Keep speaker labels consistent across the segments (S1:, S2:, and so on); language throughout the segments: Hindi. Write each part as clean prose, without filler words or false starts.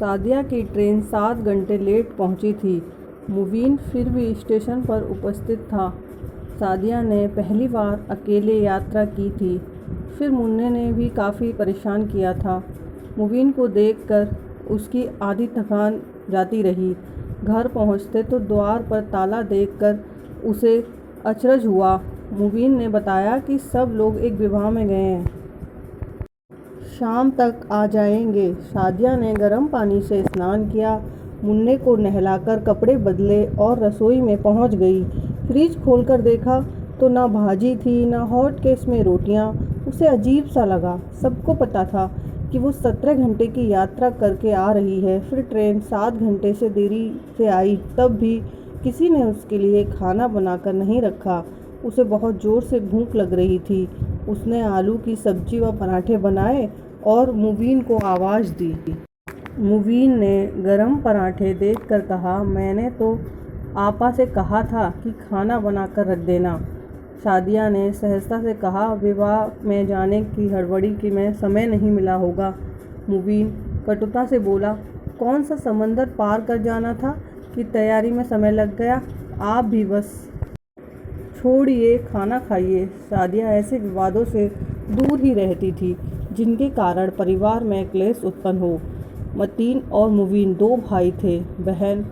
S1: सादिया की ट्रेन 7 घंटे लेट पहुंची थी। मुबीन फिर भी स्टेशन पर उपस्थित था। सादिया ने पहली बार अकेले यात्रा की थी। फिर मुन्ने ने भी काफ़ी परेशान किया था। मुबीन को देखकर उसकी आधी थकान जाती रही। घर पहुंचते तो द्वार पर ताला देखकर उसे अचरज हुआ। मुबीन ने बताया कि सब लोग एक विवाह में गए हैं, शाम तक आ जाएंगे। सादिया ने गर्म पानी से स्नान किया, मुन्ने को नहलाकर कपड़े बदले और रसोई में पहुंच गई। फ्रिज खोलकर देखा तो ना भाजी थी ना हॉट केस में रोटियां। उसे अजीब सा लगा। सबको पता था कि वो 17 घंटे की यात्रा करके आ रही है। फिर ट्रेन 7 घंटे से देरी से आई, तब भी किसी ने उसके लिए खाना बनाकर नहीं रखा। उसे बहुत ज़ोर से भूख लग रही थी। उसने आलू की सब्जी व पराठे बनाए और मुबीन को आवाज़ दी। मुबीन ने गरम पराठे देखकर कहा, मैंने तो आपा से कहा था कि खाना बनाकर रख देना। सादिया ने सहजता से कहा, विवाह में जाने की हड़बड़ी की में समय नहीं मिला होगा। मुबीन कटुता से बोला, कौन सा समंदर पार कर जाना था कि तैयारी में समय लग गया। आप भी बस छोड़िए, खाना खाइए। सादिया ऐसे विवादों से दूर ही रहती थी जिनके कारण परिवार में क्लेश उत्पन्न हो। मतीन और मुबीन 2 भाई थे। बहन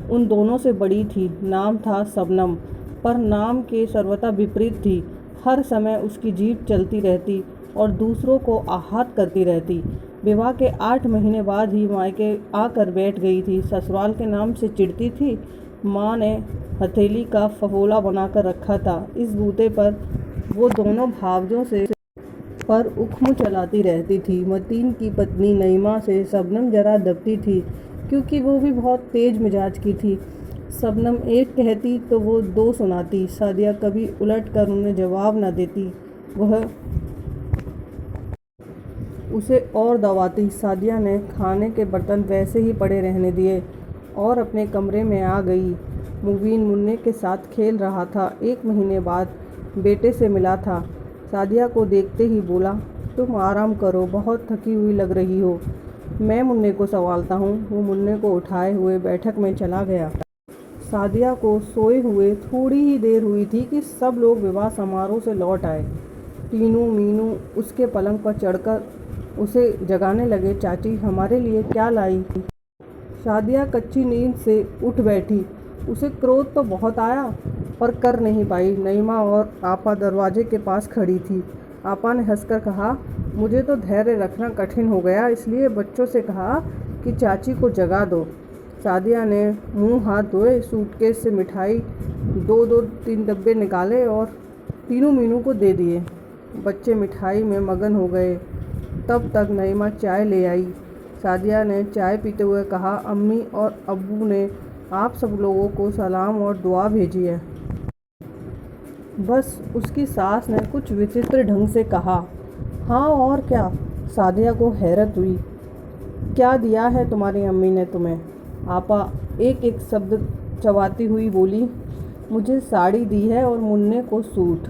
S1: उन दोनों से बड़ी थी। नाम था शबनम, पर नाम के सर्वथा विपरीत थी। हर समय उसकी जीभ चलती रहती और दूसरों को आहत करती रहती। विवाह के 8 महीने बाद ही मायके आकर बैठ गई थी। ससुराल के नाम से चिढ़ती थी। माँ ने हथेली का फफोला बनाकर रखा था। इस बूते पर वो दोनों भावजों से पर उख्म चलाती रहती थी। मतीन की पत्नी नईमा से शबनम जरा दबती थी, क्योंकि वो भी बहुत तेज मिजाज की थी। शबनम एक कहती तो वो 2 सुनाती। सादिया कभी उलट कर उन्हें जवाब न देती, वह उसे और दबाती। सादिया ने खाने के बर्तन वैसे ही पड़े रहने दिए और अपने कमरे में आ गई। मुबीन मुन्ने के साथ खेल रहा था। 1 महीने बाद बेटे से मिला था। सादिया को देखते ही बोला, तुम आराम करो, बहुत थकी हुई लग रही हो, मैं मुन्ने को संभालता हूँ। वो मुन्ने को उठाए हुए बैठक में चला गया। सादिया को सोए हुए थोड़ी ही देर हुई थी कि सब लोग विवाह समारोह से लौट आए। टीनू मीनू उसके पलंग पर चढ़कर उसे जगाने लगे। चाची हमारे लिए क्या लाई? सादिया कच्ची नींद से उठ बैठी। उसे क्रोध तो बहुत आया पर कर नहीं पाई। नईमा और आपा दरवाजे के पास खड़ी थी। आपा ने हंसकर कहा, मुझे तो धैर्य रखना कठिन हो गया, इसलिए बच्चों से कहा कि चाची को जगा दो। सादिया ने मुंह हाथ धोए, सूटकेस से मिठाई 2-3 डब्बे निकाले और टीनू मीनू को दे दिए। बच्चे मिठाई में मगन हो गए। तब तक नईमा चाय ले आई। सादिया ने चाय पीते हुए कहा, अम्मी और अब्बू ने आप सब लोगों को सलाम और दुआ भेजी है। बस उसकी सास ने कुछ विचित्र ढंग से कहा, हाँ और क्या? सादिया को हैरत हुई। क्या दिया है तुम्हारी अम्मी ने तुम्हें? आपा एक एक शब्द चबाती हुई बोली, मुझे साड़ी दी है और मुन्ने को सूट।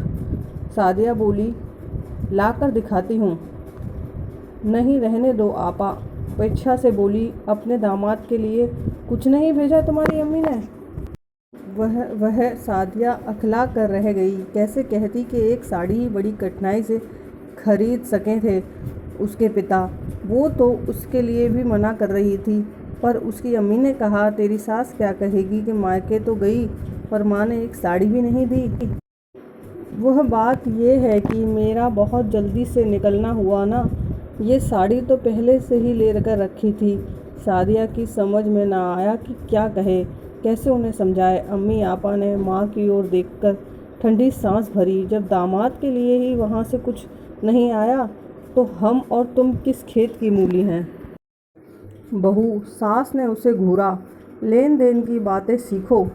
S1: सादिया बोली, लाकर दिखाती हूँ। नहीं रहने दो आपा, उपेक्षा से बोली, अपने दामाद के लिए कुछ नहीं भेजा तुम्हारी अम्मी ने? वह सादिया अखला कर रह गई। कैसे कहती कि एक साड़ी ही बड़ी कठिनाई से खरीद सके थे उसके पिता। वो तो उसके लिए भी मना कर रही थी, पर उसकी अम्मी ने कहा, तेरी सास क्या कहेगी कि मायके तो गई पर माँ ने एक साड़ी भी नहीं दी। वह बात ये है कि मेरा बहुत जल्दी से निकलना हुआ ना, ये साड़ी तो पहले से ही ले कर रखी थी। सादिया की समझ में ना आया कि क्या कहे, कैसे उन्हें समझाए। अम्मी आपा ने माँ की ओर देखकर ठंडी सांस भरी। जब दामाद के लिए ही वहाँ से कुछ नहीं आया तो हम और तुम किस खेत की मूली हैं? बहू, सास ने उसे घूरा, लेन देन की बातें सीखो।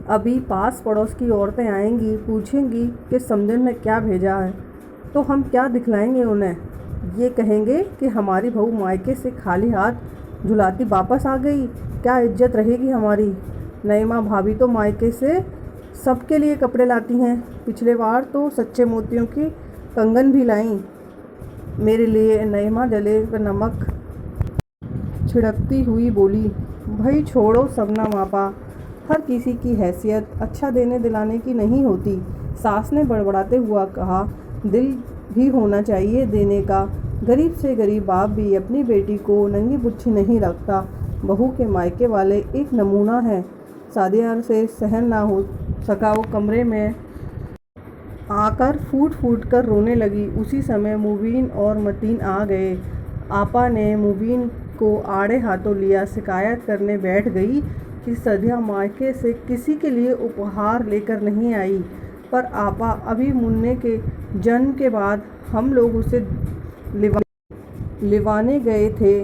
S1: अभी पास पड़ोस की औरतें आएंगी, पूछेंगी कि समधन ने क्या भेजा है, तो हम क्या दिखलाएंगे उन्हें? ये कहेंगे कि हमारी बहू मायके से खाली हाथ झुलाती वापस आ गई। क्या इज्जत रहेगी हमारी? नईमा भाभी तो मायके से सबके लिए कपड़े लाती हैं। पिछले बार तो सच्चे मोतियों की कंगन भी लाईं मेरे लिए। नईमा जले का नमक छिड़कती हुई बोली, भाई छोड़ो शबनम आपा, हर किसी की हैसियत अच्छा देने दिलाने की नहीं होती। सास ने बड़बड़ाते हुआ कहा, दिल भी होना चाहिए देने का। गरीब से गरीब बाप भी अपनी बेटी को नंगी पुच्छी नहीं रखता। बहू के मायके वाले एक नमूना है। सादिया से सहन ना हो सका, वो कमरे में आकर फूट फूट कर रोने लगी। उसी समय मुबीन और मतीन आ गए। आपा ने मुबीन को आड़े हाथों लिया, शिकायत करने बैठ गई कि सादिया मायके से किसी के लिए उपहार लेकर नहीं आई। पर आपा, अभी मुन्ने के जन्म के बाद हम लोग उसे लिवाने गए थे,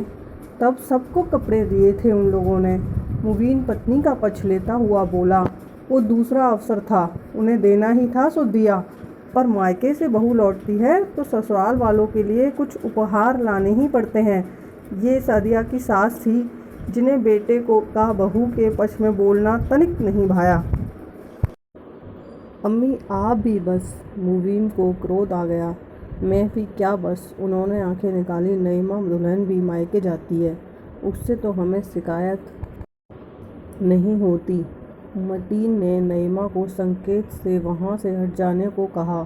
S1: तब सबको कपड़े दिए थे उन लोगों ने। मुबीन पत्नी का पक्ष लेता हुआ बोला, वो दूसरा अवसर था, उन्हें देना ही था सो दिया। पर मायके से बहू लौटती है तो ससुराल वालों के लिए कुछ उपहार लाने ही पड़ते हैं। ये सादिया की सास थी, जिन्हें बेटे को का बहू के पक्ष में बोलना तनिक नहीं भाया। अम्मी आप भी बस। मुबीन को क्रोध आ गया। मैं भी क्या बस। उन्होंने आंखें निकाली। नईमा दुल्हन भी मायके जाती है, उससे तो हमें शिकायत नहीं होती। मतीन ने नईमा को संकेत से वहाँ से हट जाने को कहा।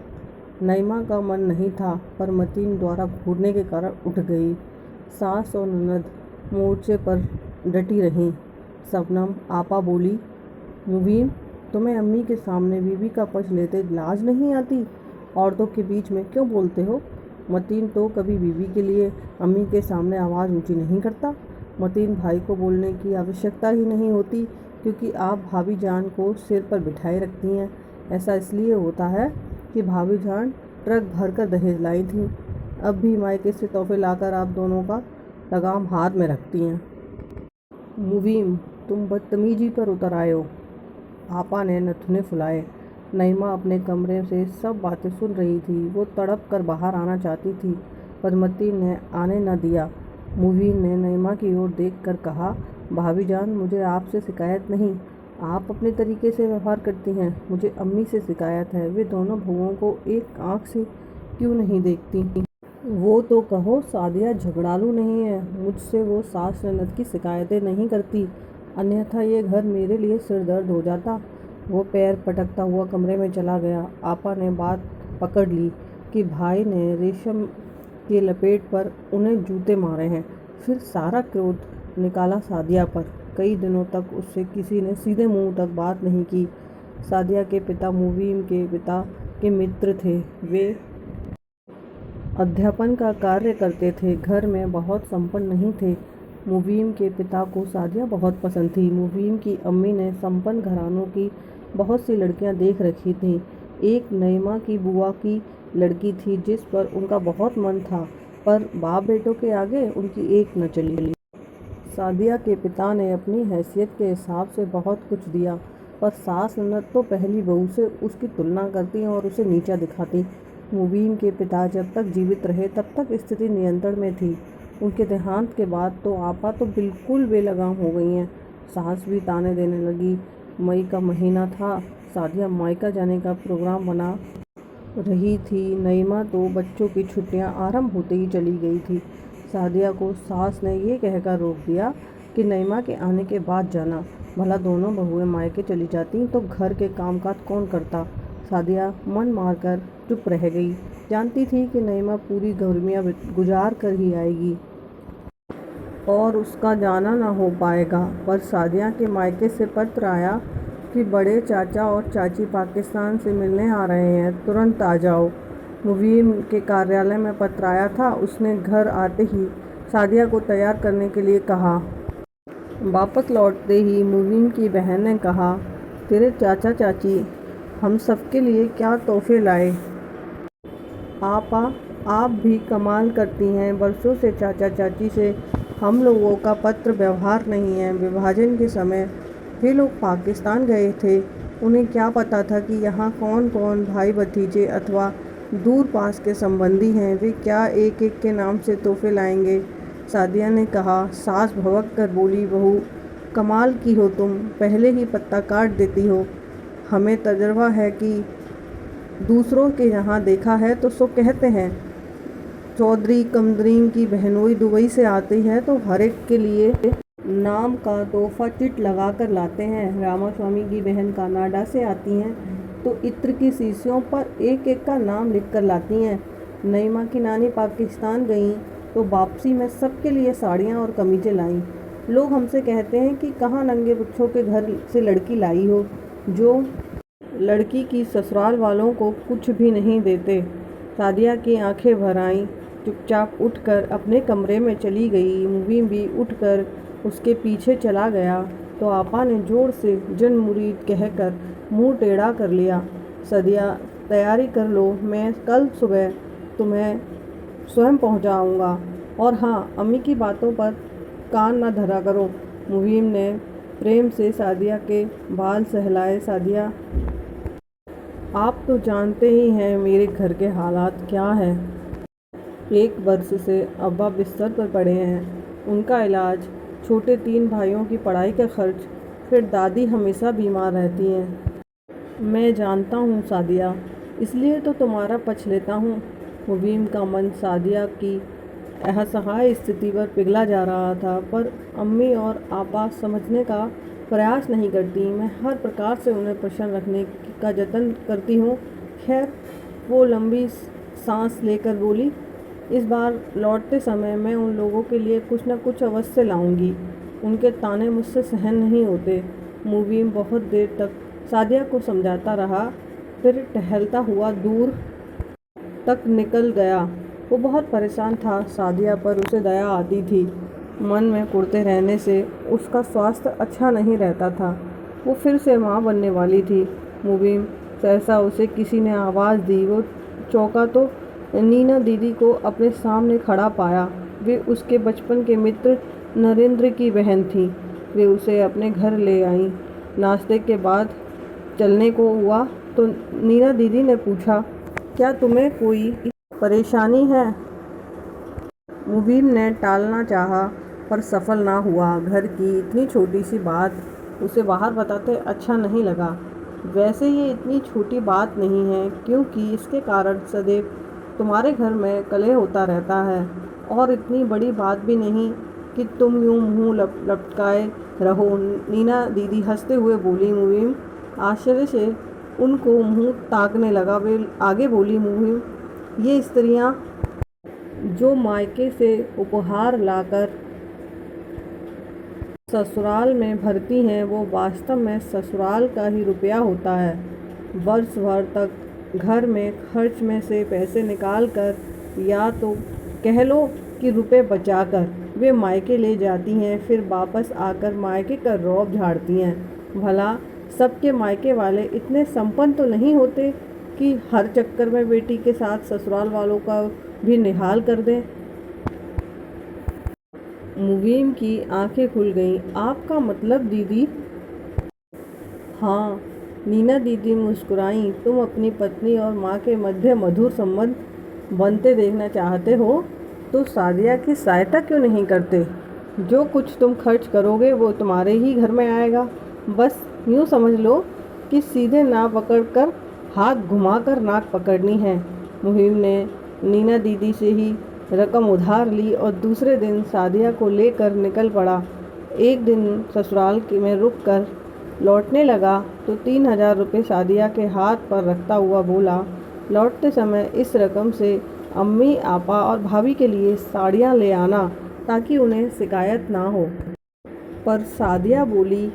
S1: नईमा का मन नहीं था, पर मतीन द्वारा घूरने के कारण उठ गई। सास और ननद मोर्चे पर डटी रहीं। शबनम आपा बोली, मुबीन, तुम्हें अम्मी के सामने बीवी का पक्ष लेते लाज नहीं आती? औरतों के बीच में क्यों बोलते हो? मतीन तो कभी बीवी के लिए अम्मी के सामने आवाज़ ऊंची नहीं करता। मतीन भाई को बोलने की आवश्यकता ही नहीं होती, क्योंकि आप भाभी जान को सिर पर बिठाए रखती हैं। ऐसा इसलिए होता है कि भाभी जान ट्रक भर कर दहेज लाई थी। अब भी मायके से तोहफे लाकर आप दोनों का लगाम हाथ में रखती हैं। मुबीन, तुम बदतमीजी पर उतर आए हो। आपा ने नथुने फुलाए। नईमा अपने कमरे से सब बातें सुन रही थी। वो तड़प कर बाहर आना चाहती थी, पर मतीन ने आने न दिया। मुबीन ने नईमा की ओर देखकर कहा, भाभी जान, मुझे आपसे शिकायत नहीं, आप अपने तरीके से व्यवहार करती हैं। मुझे अम्मी से शिकायत है। वे दोनों बहुओं को एक आंख से क्यों नहीं देखती? वो तो कहो सादिया झगड़ालू नहीं है। मुझसे वो सास ननद की शिकायतें नहीं करती, अन्यथा ये घर मेरे लिए सिर दर्द हो जाता। वो पैर पटकता हुआ कमरे में चला गया। आपा ने बात पकड़ ली कि भाई ने रेशम के लपेट पर उन्हें जूते मारे हैं। फिर सारा क्रोध निकाला सादिया पर। कई दिनों तक उससे किसी ने सीधे मुंह तक बात नहीं की। सादिया के पिता मुबीन के पिता के मित्र थे। वे अध्यापन का कार्य करते थे, घर में बहुत संपन्न नहीं थे। मुबीन के पिता को सादिया बहुत पसंद थी। मुबीन की अम्मी ने संपन्न घरानों की बहुत सी लड़कियां देख रखी थीं। एक नईमा की बुआ की लड़की थी, जिस पर उनका बहुत मन था, पर बाप बेटों के आगे उनकी एक न चली। सादिया के पिता ने अपनी हैसियत के हिसाब से बहुत कुछ दिया, पर सास ननद तो पहली बहू से उसकी तुलना करती और उसे नीचा दिखाती। मुबीन के पिता जब तक जीवित रहे तब तक स्थिति नियंत्रण में थी। उनके देहांत के बाद तो आपा तो बिल्कुल बेलगाम हो गई हैं। सास भी ताने देने लगी। मई का महीना था। सादिया मायका जाने का प्रोग्राम बना रही थी। नईमा तो बच्चों की छुट्टियां आरंभ होते ही चली गई थी। सादिया को सास ने ये कहकर रोक दिया कि नईमा के आने के बाद जाना। भला दोनों बहुएं मायके चली जाती तो घर के कामकाज कौन करता? सादिया मन मारकर चुप रह गई। जानती थी कि नईमा पूरी गर्मियाँ गुजार कर ही आएगी और उसका जाना ना हो पाएगा। पर सादिया के मायके से पत्र आया कि बड़े चाचा और चाची पाकिस्तान से मिलने आ रहे हैं, तुरंत आ जाओ। मुबीन के कार्यालय में पत्र आया था। उसने घर आते ही सादिया को तैयार करने के लिए कहा। वापस लौटते ही मुबीन की बहन ने कहा, तेरे चाचा चाची हम सबके लिए क्या तोहफे लाए। आपा, आप भी कमाल करती हैं। वर्षों से चाचा चाची से हम लोगों का पत्र व्यवहार नहीं है। विभाजन के समय वे लोग पाकिस्तान गए थे। उन्हें क्या पता था कि यहाँ कौन कौन भाई भतीजे अथवा दूर पास के संबंधी हैं। वे क्या एक एक के नाम से तोहफे लाएंगे? सादिया ने कहा। सास भड़क कर बोली, बहू कमाल की हो तुम, पहले ही पत्ता काट देती हो। हमें तजर्बा है कि दूसरों के यहाँ देखा है तो सो कहते हैं। चौधरी कमदरीन की बहनोई दुबई से आती है तो हर एक के लिए नाम का तोहफा चिट लगा कर लाते हैं। रामास्वामी की बहन कनाडा से आती हैं तो इत्र की शीशियों पर एक एक का नाम लिख कर लाती हैं। नईमा की नानी पाकिस्तान गईं तो वापसी में सबके लिए साड़ियाँ और कमीज़ें लाईं। लोग हमसे कहते हैं कि कहाँ नंगे बच्चों के घर से लड़की लाई हो, जो लड़की की ससुराल वालों को कुछ भी नहीं देते। सादिया की आंखें भर आईं, चुपचाप उठकर अपने कमरे में चली गई। मुबीन भी उठकर उसके पीछे चला गया तो आपा ने ज़ोर से जन मुरीद कहकर मुंह टेढ़ा कर लिया। सादिया, तैयारी कर लो, मैं कल सुबह तुम्हें स्वयं पहुंचाऊंगा। और हाँ, अम्मी की बातों पर कान न धरा करो। मुबीन ने प्रेम से सादिया के बाल सहलाए। सादिया, आप तो जानते ही हैं मेरे घर के हालात क्या हैं। 1 वर्ष से अब्बा बिस्तर पर पड़े हैं। उनका इलाज, छोटे 3 भाइयों की पढ़ाई का खर्च, फिर दादी हमेशा बीमार रहती हैं। मैं जानता हूँ सादिया, इसलिए तो तुम्हारा पक्ष लेता हूँ। मुबीन का मन सादिया की असहाय स्थिति पर पिघला जा रहा था, पर अम्मी और आपा समझने का प्रयास नहीं करती। मैं हर प्रकार से उन्हें प्रसन्न रखने का जतन करती हूँ। खैर, वो लंबी सांस लेकर बोली, इस बार लौटते समय मैं उन लोगों के लिए कुछ न कुछ अवश्य लाऊंगी। उनके ताने मुझसे सहन नहीं होते। मुबीन बहुत देर तक सादिया को समझाता रहा, फिर टहलता हुआ दूर तक निकल गया। वो बहुत परेशान था। सादिया पर उसे दया आती थी। मन में कुढ़ते रहने से उसका स्वास्थ्य अच्छा नहीं रहता था। वो फिर से माँ बनने वाली थी। मुबीन सहसा उसे किसी ने आवाज़ दी। वो चौंका तो नीना दीदी को अपने सामने खड़ा पाया। वे उसके बचपन के मित्र नरेंद्र की बहन थी। वे उसे अपने घर ले आईं। नाश्ते के बाद चलने को हुआ तो नीना दीदी ने पूछा, क्या तुम्हें कोई परेशानी है? मुबीन ने टालना चाहा पर सफल ना हुआ। घर की इतनी छोटी सी बात उसे बाहर बताते अच्छा नहीं लगा। वैसे ये इतनी छोटी बात नहीं है, क्योंकि इसके कारण सदैव तुम्हारे घर में कलह होता रहता है। और इतनी बड़ी बात भी नहीं कि तुम यूँ मुँह लटकाए रहो। नीना दीदी हंसते हुए बोली। मुबीन आश्चर्य से उनको मुँह ताकने लगा। वे आगे बोली, मुबीन, ये स्त्रियाँ जो मायके से उपहार लाकर ससुराल में भरती हैं, वो वास्तव में ससुराल का ही रुपया होता है। वर्ष भर तक घर में खर्च में से पैसे निकाल कर, या तो कह लो कि रुपए बचाकर, वे मायके ले जाती हैं। फिर वापस आकर मायके का रौब झाड़ती हैं। भला सबके मायके वाले इतने संपन्न तो नहीं होते कि हर चक्कर में बेटी के साथ ससुराल वालों का भी निहाल कर दें। मुबीन की आंखें खुल गईं। आपका मतलब दीदी? हाँ, नीना दीदी मुस्कुराईं। तुम अपनी पत्नी और माँ के मध्य मधुर संबंध बनते देखना चाहते हो तो सादिया की सहायता क्यों नहीं करते? जो कुछ तुम खर्च करोगे वो तुम्हारे ही घर में आएगा। बस यूँ समझ लो कि सीधे ना पकड़ कर हाथ घुमाकर नाक पकड़नी है। मुबीन ने नीना दीदी से ही रकम उधार ली और दूसरे दिन सादिया को लेकर निकल पड़ा। एक दिन ससुराल में रुक कर लौटने लगा तो 3000 रुपये सादिया के हाथ पर रखता हुआ बोला, लौटते समय इस रकम से अम्मी, आपा और भाभी के लिए साड़ियाँ ले आना ताकि उन्हें शिकायत ना हो। पर सादिया बोली,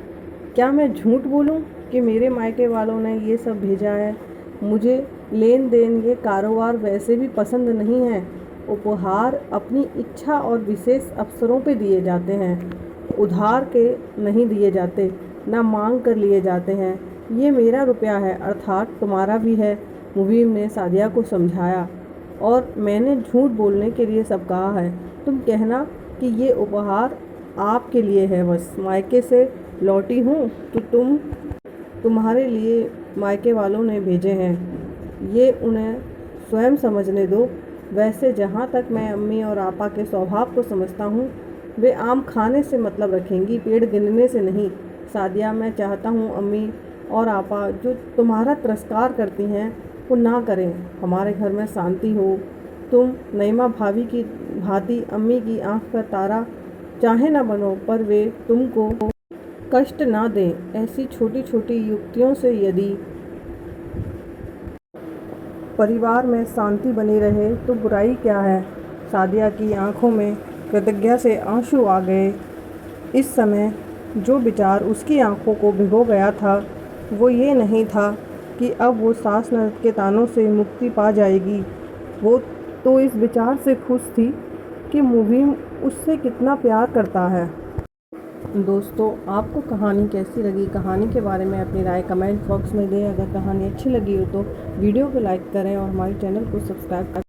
S1: क्या मैं झूठ बोलूं कि मेरे मायके वालों ने ये सब भेजा है? मुझे लेन देन ये कारोबार वैसे भी पसंद नहीं है। उपहार अपनी इच्छा और विशेष अवसरों पे दिए जाते हैं, उधार के नहीं दिए जाते, ना मांग कर लिए जाते हैं। ये मेरा रुपया है, अर्थात तुम्हारा भी है। मुबीन ने सादिया को समझाया, और मैंने झूठ बोलने के लिए सब कहा है। तुम कहना कि ये उपहार आपके लिए है। बस मायके से लौटी हूँ तो तुम्हारे लिए मायके वालों ने भेजे हैं। ये उन्हें स्वयं समझने दो। वैसे जहाँ तक मैं अम्मी और आपा के स्वभाव को समझता हूँ, वे आम खाने से मतलब रखेंगी, पेड़ गिनने से नहीं। सादिया, मैं चाहता हूँ अम्मी और आपा जो तुम्हारा तिरस्कार करती हैं वो ना करें। हमारे घर में शांति हो। तुम नईमा भाभी की भांति अम्मी की आंख का तारा चाहे न बनो, पर वे तुमको कष्ट ना दें। ऐसी छोटी छोटी युक्तियों से यदि परिवार में शांति बनी रहे तो बुराई क्या है। सादिया की आंखों में कृतज्ञता से आंसू आ गए। इस समय जो विचार उसकी आंखों को भिगो गया था वो ये नहीं था कि अब वो सास ननद के तानों से मुक्ति पा जाएगी। वो तो इस विचार से खुश थी कि मुबीन उससे कितना प्यार करता है। दोस्तों, आपको कहानी कैसी लगी? कहानी के बारे में अपनी राय कमेंट बॉक्स में दें। अगर कहानी अच्छी लगी हो तो वीडियो को लाइक करें और हमारे चैनल को सब्सक्राइब करें।